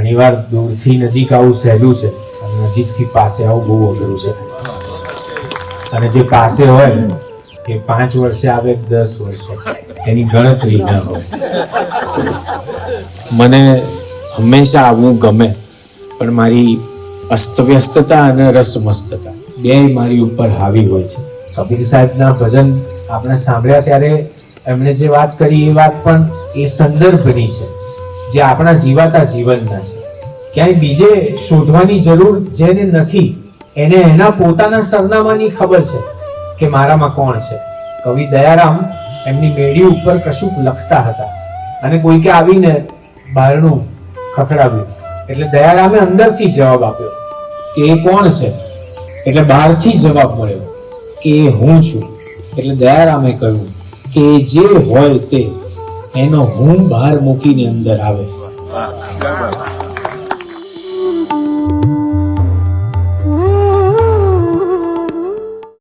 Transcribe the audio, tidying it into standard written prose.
ઘણીવાર દૂરથી નજીક આવું સહેલું છે અને નજીકથી પાસે આવું બહુ અઘરું છે. અને જે પાસે હોય એ 5 વર્ષે આવે 10 વર્ષે એની ગણતરી ના હોય. મને હંમેશા આવવું ગમે, પણ મારી અસ્તવ્યસ્તતા અને રસમસ્તતા બે મારી ઉપર હાવી હોય છે. કબીર સાહેબના ભજન આપણે સાંભળ્યા ત્યારે એમણે જે વાત કરી એ વાત પણ એ સંદર્ભની છે જે આપણા જીવાતા જીવનના છે. ક્યાંય બીજે શોધવાની જરૂર જેને નથી એને એના પોતાના સરનામાની ખબર છે કે મારામાં કોણ છે. કવિ દયારામ એમની મેડી ઉપર કશુંક લખતા હતા અને કોઈકે આવીને બારણું ખખડાવ્યું એટલે દયારામે અંદરથી જવાબ આપ્યો કે એ કોણ છે. એટલે બહારથી જવાબ મળ્યો કે એ હું છું. એટલે દયારામે કહ્યું કે જે હોય તે એનો હું બહાર મૂકીને અંદર આવે.